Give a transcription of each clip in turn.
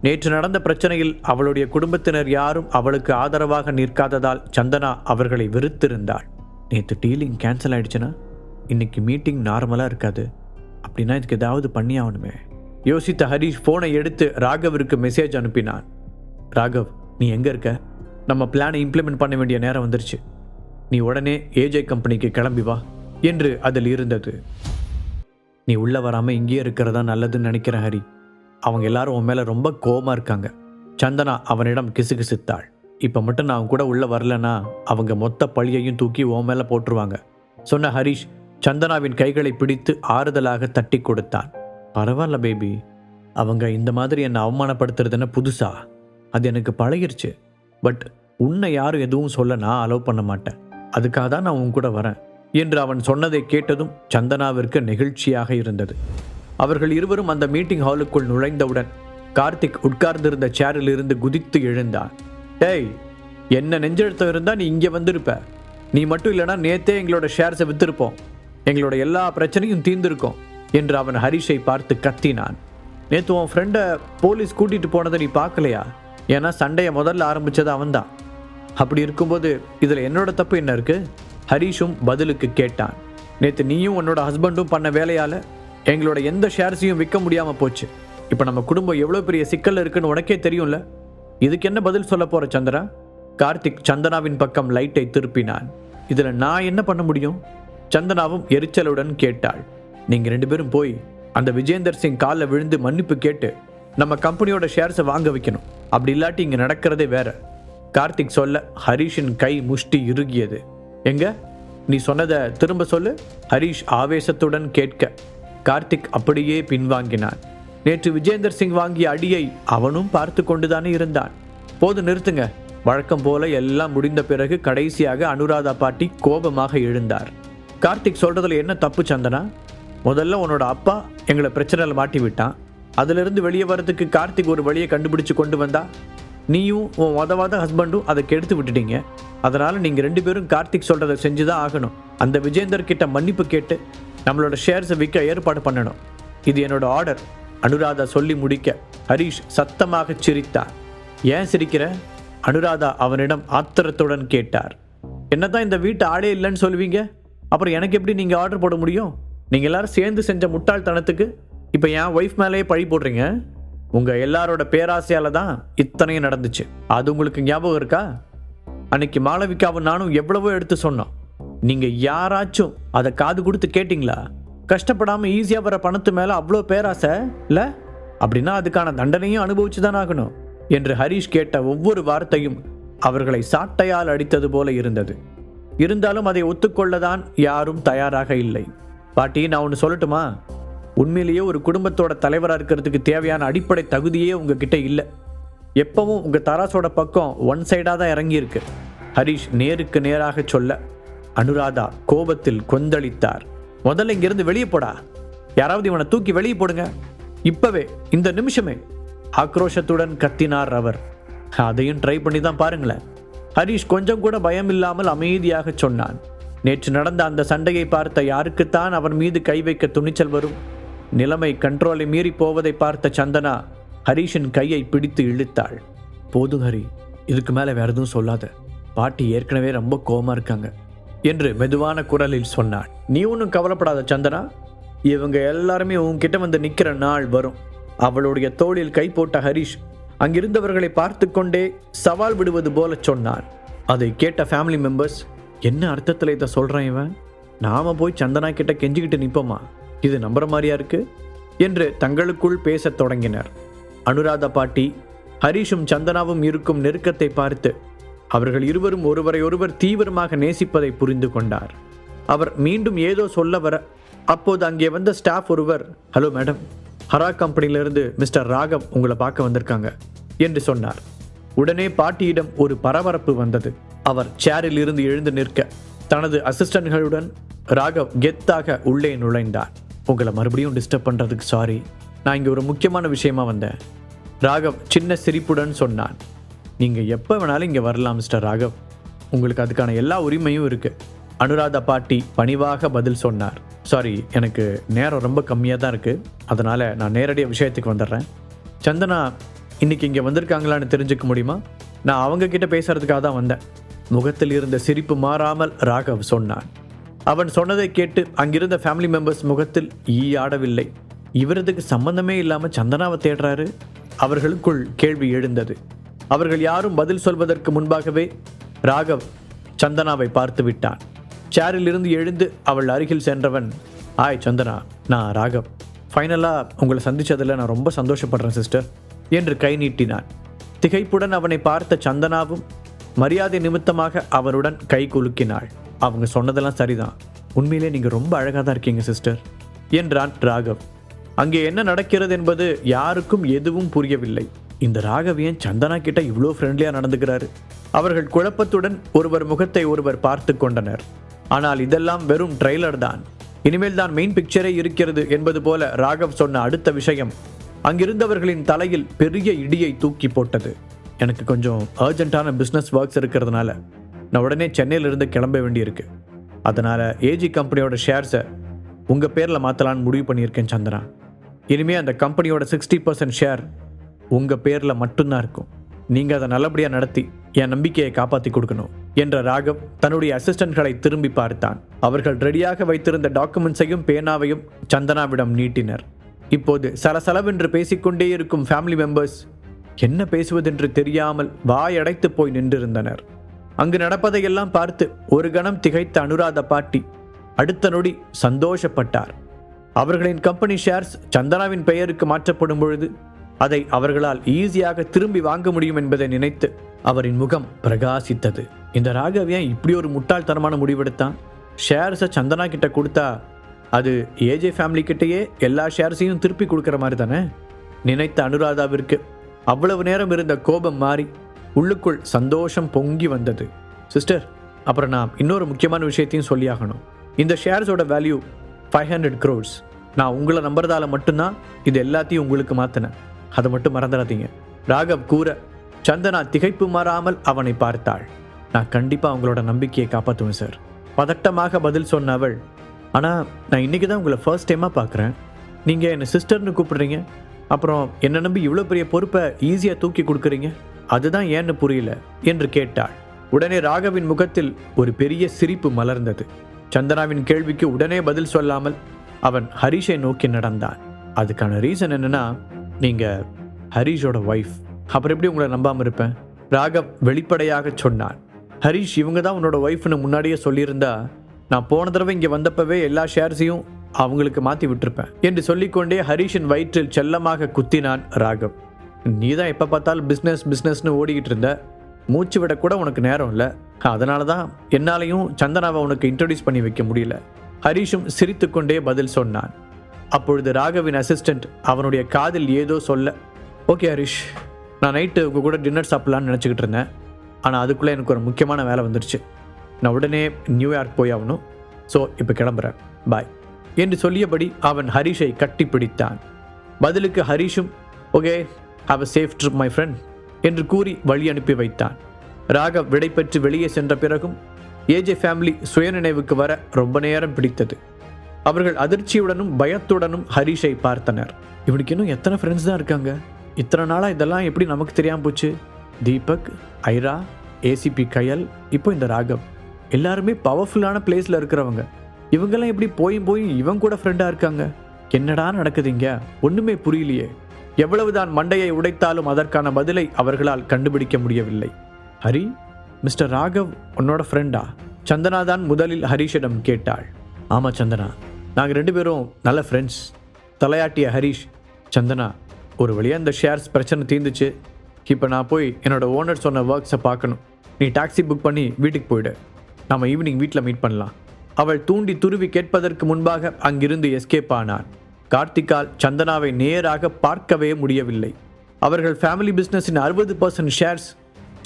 நேற்று நடந்த பிரச்சனையில் அவளுடைய குடும்பத்தினர் யாரும் அவளுக்கு ஆதரவாக நிற்காததால் சந்தனா அவர்களை வெறுத்திருந்தாள். நேற்று டீலிங் கேன்சல் ஆயிடுச்சுன்னா இன்னைக்கு மீட்டிங் நார்மலாக இருக்காது. அப்படின்னா இதுக்கு ஏதாவது பண்ணி ஆகணுமே யோசித்த ஹரீஷ் ஃபோனை எடுத்து ராகவிற்கு மெசேஜ் அனுப்பினான். ராகவ், நீ எங்கே இருக்க? நம்ம பிளானை இம்ப்ளிமெண்ட் பண்ண வேண்டிய நேரம் வந்துருச்சு. நீ உடனே ஏஜே கம்பெனிக்கு கிளம்பி வா என்று அதில் இருந்தது. நீ உள்ளே வராமல் இங்கேயே இருக்கிறதா நல்லதுன்னு நினைக்கிறேன் ஹரி. அவங்க எல்லாரும் உன் மேலே ரொம்ப கோபமாக இருக்காங்க. சந்தனா அவனிடம் கிசுகிசுத்தாள். இப்போ மட்டும் நான் கூட உள்ளே வரலன்னா அவங்க மொத்த பழியையும் தூக்கி உன் மேலே போட்டுருவாங்க சொன்ன ஹரீஷ் சந்தனாவின் கைகளை பிடித்து ஆறுதலாக தட்டி கொடுத்தான். பரவாயில்ல பேபி, அவங்க இந்த மாதிரி என்னை அவமானப்படுத்துறதுன்னு புதுசா? அது எனக்கு பழகிருச்சு. பட் உன்னை யாரும் எதுவும் சொல்ல நான் அலோவ் பண்ண மாட்டேன். அதுக்காக தான் நான் உன் கூட வரேன் என்று அவன் சொன்னதை கேட்டதும் சந்தனாவிற்கு நெகிழ்ச்சியாக இருந்தது. அவர்கள் இருவரும் அந்த மீட்டிங் ஹாலுக்குள் நுழைந்தவுடன் கார்த்திக் உட்கார்ந்திருந்த சேரில் இருந்து குதித்து எழுந்தான். டேய், என்ன நெஞ்செழுத்தம் இருந்தால் நீ இங்கே வந்திருப்ப. நீ மட்டும் இல்லைனா நேத்தே எங்களோட ஷேர்ஸை வித்திருப்போம். எங்களோட எல்லா பிரச்சனையும் தீர்ந்திருக்கும் என்று அவன் ஹரிஷை பார்த்து கத்தினான். நேற்று உன் ஃப்ரெண்டை போலீஸ் கூட்டிகிட்டு போனதை நீ பார்க்கலையா? ஏன்னா சண்டையை முதல்ல ஆரம்பித்தது அவன்தான். அப்படி இருக்கும்போது இதில் என்னோட தப்பு என்ன இருக்கு? ஹரீஷும் பதிலுக்கு கேட்டான். நேற்று நீயும் உன்னோட ஹஸ்பண்டும் பண்ண வேலையால் எங்களோட எந்த ஷேர்ஸையும் விற்க முடியாமல் போச்சு. இப்போ நம்ம குடும்பம் எவ்வளோ பெரிய சிக்கல் இருக்குன்னு உனக்கே தெரியும்ல. இதுக்கு என்ன பதில் சொல்ல போகிற சந்திரா? கார்த்திக் சந்தனாவின் பக்கம் லைட்டை திருப்பினான். இதில் நான் என்ன பண்ண முடியும்? சந்தனாவும் எரிச்சலுடன் கேட்டாள். நீங்கள் 2 பேரும் போய் அந்த விஜேந்தர் சிங் காலில் விழுந்து மன்னிப்பு கேட்டு நம்ம கம்பெனியோட ஷேர்ஸை வாங்க வைக்கணும். அப்படி இல்லாட்டி இங்கே நடக்கிறதே வேற. கார்த்திக் சொல்ல ஹரீஷின் கை முஷ்டி இறுகியது. எங்க நீ சொன்னதை திரும்ப சொல்லு, ஹரீஷ் ஆவேசத்துடன் கேட்க கார்த்திக் அப்படியே பின்வாங்கினான். நேற்று விஜேந்தர் சிங் வாங்கிய அடியை அவனும் பார்த்து கொண்டுதானே இருந்தான். போது நிறுத்துங்க. வழக்கம் போல எல்லாம் முடிந்த பிறகு கடைசியாக அனுராதா பாட்டி கோபமாக எழுந்தார். கார்த்திக் சொல்றதுல என்ன தப்பு சந்தனா? முதல்ல உன்னோட அப்பா எங்களை பிரச்சனையில் மாட்டி விட்டான். அதிலிருந்து வெளியே வரதுக்கு கார்த்திக் ஒரு வழியை கண்டுபிடிச்சு கொண்டு வந்தா நீயும் உன் உதவாத ஹஸ்பண்டும் அதை கெடுத்து விட்டுட்டீங்க. அதனால் நீங்கள் 2 பேரும் கார்த்திக் சொல்கிறத செஞ்சு தான் ஆகணும். அந்த விஜேந்தர் கிட்ட மன்னிப்பு கேட்டு நம்மளோட ஷேர்ஸை விற்க ஏற்பாடு பண்ணணும். இது என்னோட ஆர்டர். அனுராதா சொல்லி முடிக்க ஹரீஷ் சத்தமாக சிரித்தார். ஏன் சிரிக்கிற? அனுராதா அவனிடம் ஆத்திரத்துடன் கேட்டார். என்னதான் இந்த வீட்டு ஆளே இல்லைன்னு சொல்லுவீங்க, அப்புறம் எனக்கு எப்படி நீங்கள் ஆர்டர் போட முடியும்? நீங்கள் எல்லாரும் சேர்ந்து செஞ்ச முட்டாள்தனத்துக்கு இப்போ என் ஒய்ஃப் மேலேயே பழி போடுறீங்க. உங்கள் எல்லாரோட பேராசையால் தான் இத்தனையும் நடந்துச்சு. அது உங்களுக்கு ஞாபகம் இருக்கா? அன்னைக்கு மாளவிகாவும் நானும் எவ்வளவோ எடுத்து சொன்னோம். நீங்கள் யாராச்சும் அதை காது கொடுத்து கேட்டிங்களா? கஷ்டப்படாமல் ஈஸியாக வர பணத்து மேலே அவ்வளோ பேராசை இல்லை? அப்படின்னா அதுக்கான தண்டனையும் அனுபவிச்சு தான் ஆகணும் என்று ஹரீஷ் கேட்ட ஒவ்வொரு வார்த்தையும் அவர்களை சாட்டையால் அடித்தது போல இருந்தது. இருந்தாலும் அதை ஒத்துக்கொள்ளதான் யாரும் தயாராக இல்லை. பாட்டி, நான் ஒன்று சொல்லட்டுமா? உண்மையிலேயே ஒரு குடும்பத்தோட தலைவராக இருக்கிறதுக்கு தேவையான அடிப்படை தகுதியே உங்ககிட்ட இல்லை. எப்பவும் உங்கள் தராசோட பக்கம் ஒன் சைடாக தான் இறங்கியிருக்கு. ஹரீஷ் நேருக்கு நேராக சொல்ல அனுராதா கோபத்தில் கொந்தளித்தார். முதல்ல இங்கிருந்து வெளியே போடா. யாராவது இவனை தூக்கி வெளியே போடுங்க, இப்பவே, இந்த நிமிஷமே, ஆக்ரோஷத்துடன் கத்தினார் அவர். அதையும் ட்ரை பண்ணி தான் பாருங்களேன். ஹரீஷ் கொஞ்சம் கூட பயம் இல்லாமல் அமைதியாக சொன்னான். நேற்று நடந்த அந்த சண்டையை பார்த்த யாருக்குத்தான் அவன் மீது கை வைக்க துணிச்சல் வரும்? நிலைமை கண்ட்ரோலை மீறி போவதை பார்த்த சந்தனா ஹரீஷின் கையை பிடித்து இழுத்தாள். போதும் ஹரி, இதுக்கு மேலே வேற எதுவும் சொல்லாத. பாட்டி ஏற்கனவே ரொம்ப கோபமாக இருக்காங்க என்று மெதுவான குரலில் சொன்னாள். நீ ஒன்றும் கவலைப்படாத சந்தனா. இவங்க எல்லாருமே உன்கிட்ட வந்து நிற்கிற நாள் வரும். அவளுடைய தோளில் கை போட்ட ஹரீஷ் அங்கிருந்தவர்களை பார்த்து கொண்டே சவால் விடுவது போல சொன்னான். அதை கேட்ட ஃபேமிலி மெம்பர்ஸ், என்ன அர்த்தத்தில் இதை சொல்கிறான் இவன்? நாம போய் சந்தனா கிட்ட கெஞ்சிக்கிட்டு நிற்போமா? இது நம்புற மாதிரியா இருக்கு என்று தங்களுக்குள் பேசத் தொடங்கினர். அனுராதா பாட்டி ஹரீஷும் சந்தனாவும் இருக்கும் நெருக்கத்தை பார்த்து அவர்கள் இருவரும் ஒருவரை ஒருவர் தீவிரமாக நேசிப்பதை புரிந்து கொண்டார். அவர் மீண்டும் ஏதோ சொல்ல வர அப்போது அங்கே வந்த ஸ்டாஃப் ஒருவர், hello madam, Hara கம்பெனியிலிருந்து mister Raghav உங்களை பார்க்க வந்திருக்காங்க என்று சொன்னார். உடனே பாட்டியிடம் ஒரு பரபரப்பு வந்தது. அவர் சேரில் இருந்து எழுந்து நிற்க தனது அசிஸ்டன்ட்களுடன் ராகவ் கெத்தாக உள்ளே நுழைந்தார். உங்களை மறுபடியும் டிஸ்டர்ப் பண்ணுறதுக்கு சாரி, நான் இங்கே ஒரு முக்கியமான விஷயமா வந்தேன். ராகவ் சின்ன சிரிப்புடன் சொன்னான். நீங்கள் எப்போ வேணாலும் இங்கே வரலாம் மிஸ்டர் ராகவ், உங்களுக்கு அதுக்கான எல்லா உரிமையும் இருக்குது. அனுராதா பாட்டி பணிவாக பதில் சொன்னார். சாரி, எனக்கு நேரம் ரொம்ப கம்மியாக தான் இருக்குது, அதனால் நான் நேரடியாக விஷயத்துக்கு வந்துடுறேன். சந்தனா, இன்னைக்கு இங்கே வந்திருக்காங்களான்னு தெரிஞ்சுக்க முடியுமா? நான் அவங்க கிட்ட பேசுறதுக்காக தான் வந்தேன். முகத்தில் இருந்த சிரிப்பு மாறாமல் ராகவ் சொன்னான். அவன் சொன்னதை கேட்டு அங்கிருந்த ஃபேமிலி மெம்பர்ஸ் முகத்தில் ஈ ஆடவில்லை. இவரதுக்கு சம்பந்தமே இல்லாமல் சந்தனாவை தேடுறாரு. அவர்களுக்குள் கேள்வி எழுந்தது. அவர்கள் யாரும் பதில் சொல்வதற்கு முன்பாகவே ராகவ் சந்தனாவை பார்த்து விட்டான். சேரில் இருந்து எழுந்து அவள் அருகில் சென்றவன், ஆய் சந்தனா, நான் ராகவ். ஃபைனலாக உங்களை சந்தித்ததில் நான் ரொம்ப சந்தோஷப்படுறேன் சிஸ்டர் என்று கை நீட்டினான். திகைப்புடன் அவனை பார்த்த சந்தனாவும் மரியாதை நிமித்தமாக அவனுடன் கை குலுக்கினாள். அவங்க சொன்னதெல்லாம் சரிதான், உண்மையிலே நீங்கள் ரொம்ப அழகாக தான் இருக்கீங்க சிஸ்டர் என்றான் ராகவ். அங்கே என்ன நடக்கிறது என்பது யாருக்கும் எதுவும் புரியவில்லை. இந்த ராகவ் ஏன் சந்தனா கிட்ட இவ்வளோ ஃப்ரெண்ட்லியாக நடந்துக்கிறாரு? அவர்கள் குழப்பத்துடன் ஒருவர் முகத்தை ஒருவர் பார்த்து கொண்டனர். ஆனால் இதெல்லாம் வெறும் ட்ரெய்லர் தான். இனிமேல் தான் மெயின் பிக்சரே இருக்கிறது என்பது போல ராகவ் சொன்ன அடுத்த விஷயம் அங்கிருந்தவர்களின் தலையில் பெரிய இடியை தூக்கி போட்டது. எனக்கு கொஞ்சம் அர்ஜென்ட்டான பிஸ்னஸ் ஒர்க்ஸ் இருக்கிறதுனால நான் உடனே சென்னையிலிருந்து கிளம்ப வேண்டியிருக்கு. அதனால் ஏஜி கம்பெனியோட ஷேர்ஸை உங்கள் பேரில் மாற்றலான்னு முடிவு பண்ணியிருக்கேன் சந்திரா. இனிமேல் அந்த கம்பெனியோட 60% ஷேர் உங்கள் பேரில் மட்டும்தான் இருக்கும். நீங்கள் அதை நல்லபடியாக நடத்தி என் நம்பிக்கையை காப்பாற்றி கொடுக்கணும் என்ற ராகவ் தன்னுடைய அசிஸ்டன்ட்களை திரும்பி பார்த்தான். அவர்கள் ரெடியாக வைத்திருந்த டாக்குமெண்ட்ஸையும் பேனாவையும் சந்தனாவிடம் நீட்டினர். இப்போது சலசலவென்று பேசிக்கொண்டே இருக்கும் ஃபேமிலி மெம்பர்ஸ் என்ன பேசுவதென்று தெரியாமல் வாயடைத்து போய் நின்றிருந்தனர். அங்கு நடப்பதையெல்லாம் பார்த்து ஒரு கணம் திகைத்த அனுராதா பாட்டி அடுத்த நொடி சந்தோஷப்பட்டார். அவர்களின் கம்பெனி ஷேர்ஸ் சந்தனாவின் பெயருக்கு மாற்றப்படும் பொழுது அதை அவர்களால் ஈஸியாக திரும்பி வாங்க முடியும் என்பதை நினைத்து அவரின் முகம் பிரகாசித்தது. இந்த ராகவியா இப்படி ஒரு முட்டாள்தனமான முடிவெடுத்தான்? ஷேர்ஸை சந்தனா கிட்ட கொடுத்தா அது ஏஜே ஃபேமிலி கிட்டேயே எல்லா ஷேர்ஸையும் திருப்பி கொடுக்குற மாதிரி தானே நினைத்த அனுராதாவிற்கு அவ்வளவு நேரம் இருந்த கோபம் மாறி உள்ளுக்குள் சந்தோஷம் பொங்கி வந்தது. சிஸ்டர், அப்புறம் நான் இன்னொரு முக்கியமான விஷயத்தையும் சொல்லியாகணும். இந்த ஷேர்ஸோட வேல்யூ 500 crores. நான் உங்களை நம்புறதால மட்டும்தான் இது எல்லாத்தையும் உங்களுக்கு மாற்றினேன். அதை மட்டும் மறந்துடாதீங்க ராகவ் கூற சந்தனா திகைப்பு மாறாமல் அவனை பார்த்தாள். நான் கண்டிப்பாக உங்களோட நம்பிக்கையை காப்பாற்றுவேன் சார். பதட்டமாக பதில் சொன்ன அவள், ஆனால் நான் இன்றைக்கி தான் உங்களை ஃபர்ஸ்ட் டைமாக பார்க்குறேன். நீங்கள் என்னை சிஸ்டர்னு கூப்பிடுறீங்க, அப்புறம் என்னை நம்பி இவ்வளோ பெரிய பொறுப்பை ஈஸியாக தூக்கி கொடுக்குறீங்க, அதுதான் ஏன்னு புரியல என்று கேட்டாள். உடனே ராகவின் முகத்தில் ஒரு பெரிய சிரிப்பு மலர்ந்தது. சந்தனாவின் கேள்விக்கு உடனே பதில் சொல்லாமல் அவன் ஹரிஷை நோக்கி நடந்தான். அதுக்கான ரீசன் என்னன்னா, நீங்கள் ஹரிஷோட ஒய்ஃப். அப்புறம் எப்படி உங்களை நம்பாமல் இருப்பேன்? ராகவ் வெளிப்படையாக சொன்னான். ஹரிஷ் இவங்க தான் உன்னோட ஒய்ஃப்னு முன்னாடியே சொல்லியிருந்தா நான் போன தடவை இங்கே வந்தப்பவே எல்லா ஷேர்ஸையும் அவங்களுக்கு மாற்றி விட்டுருப்பேன் என்று சொல்லிக்கொண்டே ஹரிஷின் வயிற்றில் செல்லமாக குத்தினான் ராகவ். நீ தான் எப்போ பார்த்தாலும் பிஸ்னஸ்னு ஓடிக்கிட்டு இருந்த, மூச்சு விட கூட உனக்கு நேரம் இல்லை. அதனால தான் என்னாலையும் சந்தனாவை உனக்கு இன்ட்ரடியூஸ் பண்ணி வைக்க முடியல. ஹரிஷும் சிரித்து கொண்டே பதில் சொன்னான். அப்பொழுது ராகவின் அசிஸ்டண்ட் அவனுடைய காதில் ஏதோ சொல்ல, ஓகே ஹரிஷ், நான் நைட்டு உங்கள் கூட டின்னர் சாப்பிட்லான்னு நினச்சிக்கிட்டு இருந்தேன். ஆனால் அதுக்குள்ளே எனக்கு ஒரு முக்கியமான வேலை வந்துடுச்சு. நான் உடனே நியூயார்க் போய் ஆகணும். ஸோ இப்போ கிளம்புறேன், பாய் என்று சொல்லியபடி அவன் ஹரிஷை கட்டி பிடித்தான். பதிலுக்கு ஹரிஷும் okay, have a safe trip my friend என்று கூறி வழி அனுப்பி வைத்தான். ராகவ் விடைபெற்று வெளியே சென்ற பிறகும் ஏஜே ஃபேமிலி சுயநினைவுக்கு வர ரொம்ப நேரம் பிடித்தது. அவர்கள் அதிர்ச்சியுடனும் பயத்துடனும் ஹரிஷை பார்த்தனர். இவனுக்கு இன்னும் எத்தனை ஃப்ரெண்ட்ஸ் தான் இருக்காங்க? இத்தனை நாளாக இதெல்லாம் எப்படி நமக்கு தெரியாமல் போச்சு? தீபக், ஐரா, ஏசிபி கயல், இப்போ இந்த ராகவ், எல்லாருமே பவர்ஃபுல்லான பிளேஸில் இருக்கிறவங்க. இவங்கெல்லாம் எப்படி போய் இவங்க கூட ஃப்ரெண்டாக இருக்காங்க? என்னடா நடக்குதுங்க? ஒன்றுமே புரியலையே. எவ்வளவுதான் மண்டையை உடைத்தாலும் அதற்கான பதிலை அவர்களால் கண்டுபிடிக்க முடியவில்லை. ஹரி, மிஸ்டர் ராகவ் உன்னோட ஃப்ரெண்டா? சந்தனா தான் முதலில் ஹரிஷிடம் கேட்டாள். ஆமாம் சந்தனா, நாங்கள் 2 பேரும் நல்ல ஃப்ரெண்ட்ஸ். தலையாட்டிய ஹரிஷ், சந்தனா, ஒரு வழியாக இந்த ஷேர்ஸ் பிரச்சனை தீர்ந்துச்சு. இப்போ நான் போய் என்னோட ஓனர் சொன்ன ஒர்க்ஸை பார்க்கணும். நீ டாக்ஸி புக் பண்ணி வீட்டுக்கு போயிடு. நம்ம ஈவினிங் வீட்டில் மீட் பண்ணலாம். அவள் தூண்டி துருவி கேட்பதற்கு முன்பாக அங்கிருந்து எஸ்கேப் ஆனான். கார்த்திகால் சந்தனாவை நேராக பார்க்கவே முடியவில்லை. அவர்கள் ஃபேமிலி பிஸ்னஸின் 60% ஷேர்ஸ்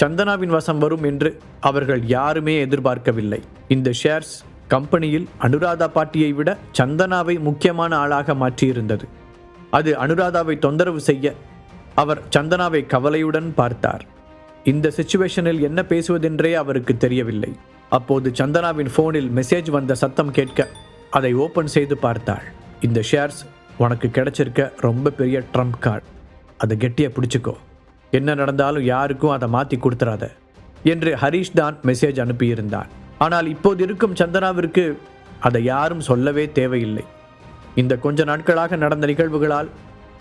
சந்தனாவின் வசம் வரும் என்று அவர்கள் யாருமே எதிர்பார்க்கவில்லை. இந்த ஷேர்ஸ் கம்பெனியில் அனுராதா பாட்டியை விட சந்தனாவை முக்கியமான ஆளாக மாற்றியிருந்தது. அது அனுராதாவை தொந்தரவு செய்ய அவர் சந்தனாவை கவலையுடன் பார்த்தார். இந்த சிச்சுவேஷனில் என்ன பேசுவதென்றே அவருக்கு தெரியவில்லை. அப்போது சந்தனாவின் ஃபோனில் மெசேஜ் வந்த சத்தம் கேட்க அதை ஓப்பன் செய்து பார்த்தாள். இந்த ஷேர்ஸ் உனக்கு கிடைச்சிருக்க ரொம்ப பெரிய ட்ரம்ப் கார்டு, அதை கெட்டியாக பிடிச்சிக்கோ. என்ன நடந்தாலும் யாருக்கும் அதை மாற்றி கொடுத்துறாத என்று ஹரீஷ் தான் மெசேஜ் அனுப்பியிருந்தான். ஆனால் இப்போது இருக்கும் சந்தனாவிற்கு அதை யாரும் சொல்லவே தேவையில்லை. இந்த கொஞ்ச நாட்களாக நடந்த நிகழ்வுகளால்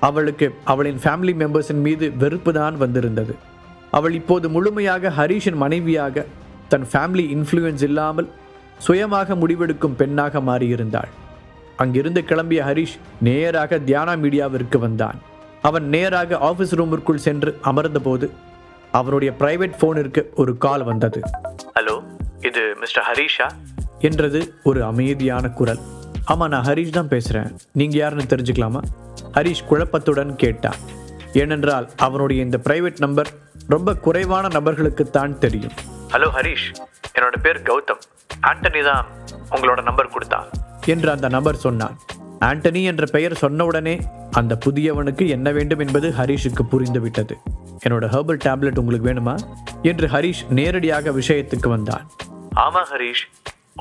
அவளுக்கு அவளின் ஃபேமிலி மெம்பர்ஸின் மீது வெறுப்பு தான் வந்திருந்தது. அவள் இப்போது முழுமையாக ஹரீஷின் மனைவியாக தன் ஃபேமிலி இன்ஃப்ளூயன்ஸ் இல்லாமல் சுயமாக முடிவெடுக்கும் பெண்ணாக மாறியிருந்தாள். அங்கிருந்து கிளம்பிய ஹரீஷ் நேராக தியானா மீடியாவிற்கு வந்தான். அவன் நேராக ஆஃபீஸ் ரூமிற்குள் சென்று அமர்ந்தபோது அவருடைய பிரைவேட் ஃபோனிற்கு ஒரு கால் வந்தது. ஹலோ, இது மிஸ்டர் ஹரீஷா என்றது ஒரு அமைதியான குரல். ஆமாம், நான் ஹரீஷ் தான் பேசுகிறேன். நீங்கள் யாருன்னு தெரிஞ்சுக்கலாமா? ஹரீஷ் குழப்பத்துடன் கேட்டான். ஏனென்றால் அவனுடைய இந்த பிரைவேட் நம்பர் ரொம்ப குறைவான நபர்களுக்குத்தான் தெரியும். ஹலோ ஹரீஷ், என்னோட பேர் கௌதம். ஆண்டனி தான் உங்களோட நம்பர் கொடுத்தான் என்று அந்த நபர் சொன்னான். ஆண்டனி என்ற பெயர் சொன்னவுடனே அந்த புதியவனுக்கு என்ன வேண்டும் என்பது ஹரீஷுக்கு புரிந்துவிட்டது. என்னோட ஹெர்பல் டேப்லெட் உங்களுக்கு வேணுமா என்று ஹரீஷ் நேரடியாக விஷயத்துக்கு வந்தான். ஆமாம் ஹரீஷ்,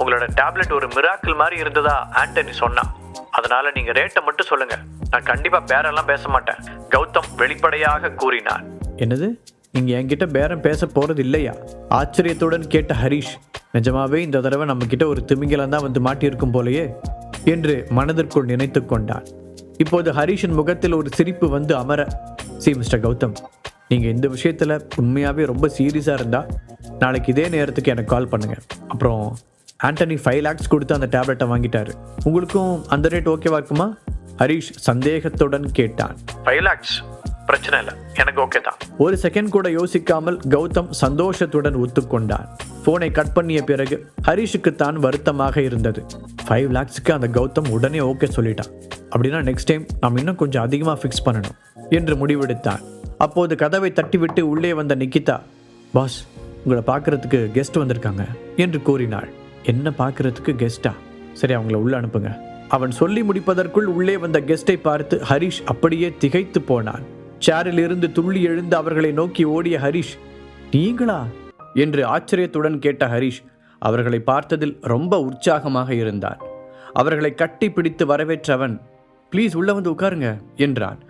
உங்களோட டேப்லெட் ஒரு மிராக்கிள் மாதிரி இருந்ததா ஆண்டனி சொன்னான். அதனால நீங்க ரேட்டை மட்டும் சொல்லுங்க, நான் கண்டிப்பா பேரெல்லாம் பேச மாட்டேன், கௌதம் வெளிப்படையாக கூறினார். என்னது, நீங்க என்கிட்ட பேரம் பேச போறது இல்லையா? ஆச்சரியத்துடன் கேட்ட ஹரீஷ், நிஜமாவே இந்த தடவை நம்ம கிட்ட ஒரு திமிங்கலம் தான் வந்து மாட்டியிருக்கும் போலையே என்று மனதிற்குள் நினைத்து கொண்டான். இப்போது ஹரீஷின் முகத்தில் ஒரு சிரிப்பு வந்து அமர, சி மிஸ்டர் கௌதம், நீங்க இந்த விஷயத்துல உண்மையாவே ரொம்ப சீரியஸா இருந்தா நாளைக்கு இதே நேரத்துக்கு எனக்கு கால் பண்ணுங்க. அப்புறம் ஆண்டனி 5 lakhs கொடுத்து அந்த டேப்லெட்டை வாங்கிட்டாரு. உங்களுக்கும் அந்த ரேட் ஓகேவா இருக்குமா? ஹரீஷ் சந்தேகத்துடன் கேட்டான். 5 lakhs பிரச்சனை இல்லை, எனக்கு ஓகே தான். ஒரு செகண்ட் கூட யோசிக்காமல் கௌதம் சந்தோஷத்துடன் ஒத்துக்கொண்டான். போனை கட் பண்ணிய பிறகு ஹரீஷுக்கு தான் வருத்தமாக இருந்தது. 5 lakhsக்கு அந்த கௌதம் உடனே ஓகே சொல்லிட்டான். அப்படின்னா நெக்ஸ்ட் டைம் நாம் இன்னும் கொஞ்சம் அதிகமாக ஃபிக்ஸ் பண்ணணும் என்று முடிவெடுத்தான். அப்போது கதவை தட்டிவிட்டு உள்ளே வந்த நிக்கிதா, பாஸ், உங்களை பார்க்கறதுக்கு கெஸ்ட் வந்திருக்காங்க என்று கூறினாள். என்ன பார்க்கறதுக்கு கெஸ்டா? சரி, அவங்கள உள்ள அனுப்புங்க. அவன் சொல்லி முடிப்பதற்குள் உள்ளே வந்த கெஸ்டை பார்த்து ஹரீஷ் அப்படியே திகைத்து போனான். சேரில் இருந்து துள்ளி எழுந்து அவர்களை நோக்கி ஓடிய ஹரீஷ், நீங்களா என்று ஆச்சரியத்துடன் கேட்ட ஹரீஷ் அவர்களை பார்த்ததில் ரொம்ப உற்சாகமாக இருந்தான். அவர்களை கட்டி பிடித்து வரவேற்றவன், ப்ளீஸ் உள்ள வந்து உட்காருங்க என்றான்.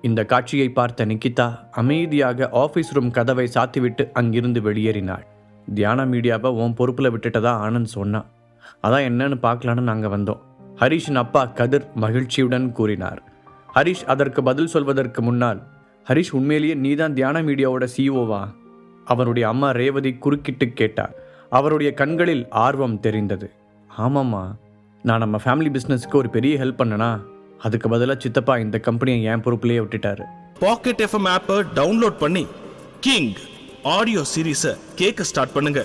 இந்த காட்சியை பார்த்த நிக்கிதா அமைதியாக ஆஃபீஸ் ரூம் கதவை சாத்திவிட்டு அங்கிருந்து வெளியேறினாள். தியானா மீடியாவை உன் பொறுப்பில் விட்டுட்டதா ஆனந்த் சொன்னான். அதான் என்னன்னு பார்க்கலான்னு நாங்கள் வந்தோம். ஹரீஷின் அப்பா கதிர் மகிழ்ச்சியுடன் கூறினார். ஹரீஷ் அதற்கு பதில் சொல்வதற்கு முன்னால், ஹரீஷ், உண்மையிலேயே நீதான் தியானா மீடியாவோட சிஇஓவா? அவருடைய அம்மா ரேவதி குறுக்கிட்டு கேட்டார். அவருடைய கண்களில் ஆர்வம் தெரிந்தது. ஆமாம்மா, நான் நம்ம ஃபேமிலி பிஸ்னஸ்க்கு ஒரு பெரிய ஹெல்ப் பண்ணனா, அதுக்கு பதிலாக சித்தப்பா இந்த கம்பெனியை என் பொறுப்புலேயே விட்டுட்டாரு. பாக்கெட் எஃப்எம் ஆப்பை டவுன்லோட் பண்ணி கிங் ஆடியோ சீரீஸை கேட்க ஸ்டார்ட் பண்ணுங்க.